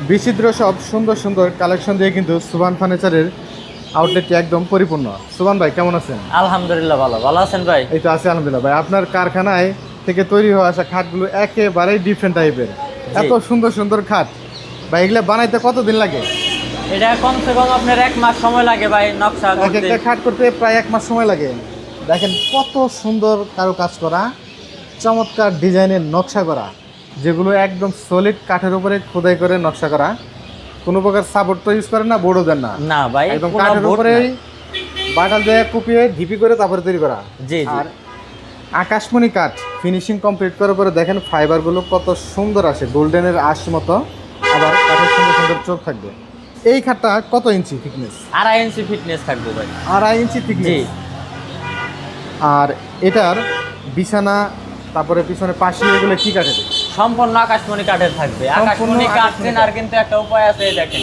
বিচিত্র সব সুন্দর সুন্দর কালেকশন দিয়ে কিন্তু সুবান ফার্নিচারের আউটলেটটি একদম পরিপূর্ণ। সুবান ভাই কেমন আছেন? আলহামদুলিল্লাহ ভালো আছেন ভাই? এই তো আছি আলহামদুলিল্লাহ ভাই। আপনার কারখানায় থেকে তৈরি হওয়া আসা খাটগুলো একেবারেই ডিফারেন্ট টাইপের, এত সুন্দর সুন্দর খাট ভাই, এগুলা বানাইতে কতদিন লাগে? এটা কমসে কম আপনার 1 মাস সময় লাগে ভাই নকশা করতে। একটা খাট করতে প্রায় 1 মাস সময় লাগে। দেখেন কত সুন্দর কারো কাজ করা, চমৎকার ডিজাইনের নকশা করা, যেগুলো একদম সলিড কাঠের উপরে খোদাই করে নকশা করা। কোনো প্রকার সাপোর্ট তো ইউজ করে না, বোর্ডও দেন না। না ভাই, একদম কাঠের উপরেই বাটাল দিয়ে কুপিয়ে ঢিপি করে তারপরে তৈরি করা। জি জি। আর আকাশমণি কাঠ ফিনিশিং কমপ্লিট করার পরে দেখেন ফাইবারগুলো কত সুন্দর আসে, গোল্ডেনের আশ মতো, আবার কাঠের সুন্দর সুন্দর চোখ থাকবে। এই খাটটা কত ইঞ্চি থিকনেস? 2.5 ইঞ্চি ফিটনেস থাকবে ভাই। 2.5 ইঞ্চি থিকনেস। আর এটার বিছানা, তারপরে পিছনে পাশে এগুলো কি কাঠের? সম্পূর্ণ আকাশমণি কাঠের থাকবে। আকাশমণি কাঠ চেনার কিন্তু একটা উপায় আছে, দেখেন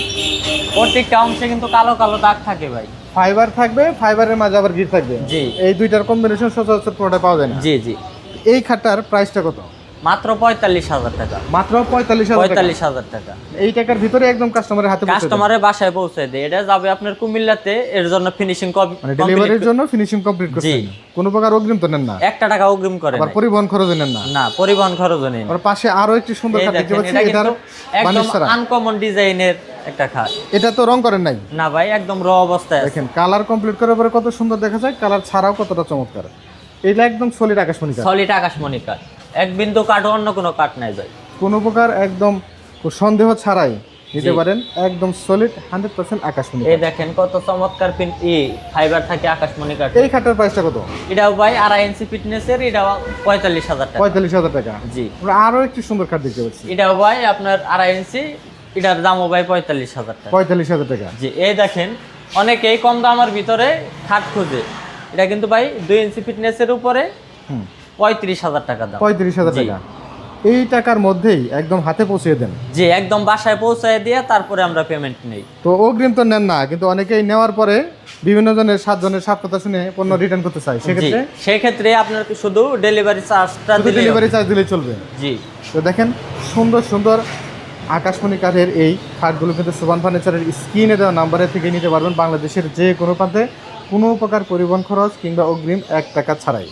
প্রত্যেকটা অংশে কিন্তু কালো কালো দাগ থাকে ভাই। ফাইবার থাকবে, ফাইবারের মাঝে আবার গিট থাকবে। জি। এই দুইটার কম্বিনেশন সচরাচর পুরোটা পাওয়া যায় না। জি জি। এই খাটটার প্রাইসটা কত? মাত্র 45,000 টাকা। মাত্র 45,000 টাকা। 45,000 টাকা। এই টাকার ভিতরে একদম কাস্টমারের হাতে পৌঁছে দেন। কাস্টমারের বাসায় পৌঁছে দেয়। এটা যাবে আপনার কুমিল্লাতে, এর জন্য ফিনিশিং মানে ডেলিভারির জন্য ফিনিশিং কমপ্লিট করছেন। জি। কোনো প্রকার অগ্রিম তো নেন না? 1 টাকা অগ্রিম করে আবার পরিবহন খরচ নেন না? না, পরিবহন খরচ নেই। আর পাশে আরো একটি সুন্দর খাট দেখতে পাচ্ছি, এটার একদম বানিশ ছাড়া। আনকমন ডিজাইনের একটা খাট। এটা তো রং করেন নাই? না ভাই, একদম র অবস্থায় আছে। দেখেন কালার কমপ্লিট করার পরে কত সুন্দর দেখা যায়, কালার ছাড়াও কতটা চমৎকার। এটা একদম সলিড আকাশমণি কাঠ। সলিড আকাশমণি কাঠ, এক বিন্দু কাঠ, অন্য কোনো কাঠ নাই ভাই। কোনো প্রকার একদম সন্দেহ ছাড়াই নিতে পারেন, একদম সলিড 100% আকাশমণি। এই দেখেন কত চমৎকার ফাইবার থাকে আকাশমণি কাঠ। এই খাটের প্রাইসটা কত? এটাও ভাই 2.5 ইঞ্চি ফিটনেসের, এটাও 45,000 টাকা। 45,000 টাকা। জি। আমরা আরো একটি সুন্দর খাট দেখতে পাচ্ছি। এটাও ভাই আপনার 2.5 ইঞ্চি, এটার দামও ভাই 45,000 টাকা। 45,000 টাকা। জি। এই দেখেন অনেকেই কম দামের ভিতরে খাট খুঁজে, এটা কিন্তু ভাই 2 ইঞ্চি ফিটনেসের উপরে 35,000 টাকা দাম। 35,000 টাকা। এই টাকার মধ্যেই একদম হাতে পৌঁছে দেন? জি, একদম বাসায় পৌঁছায় দিয়ে তারপরে আমরা পেমেন্ট নেই। তো অগ্রিম তো নেন না, কিন্তু অনেকেই নেওয়ার পরে বিভিন্ন জনের 7 জনের 7 কথা শুনে পণ্য রিটার্ন করতে চায়, সেক্ষেত্রে? সেক্ষেত্রে আপনার শুধু ডেলিভারি চার্জটা দিলে, ডেলিভারি চার্জ দিলেই চলবে। জি। তো দেখেন সুন্দর সুন্দর আকাশমণি কাঠের এই খাটগুলো কিন্তু সুবান ফার্নিচারের স্ক্রিনে দেওয়া নাম্বারে থেকে নিতে পারবেন, বাংলাদেশের যে কোনো প্রান্তে, কোনো প্রকার পরিবহন খরচ কিংবা অগ্রিম 1 টাকা ছাড়াই।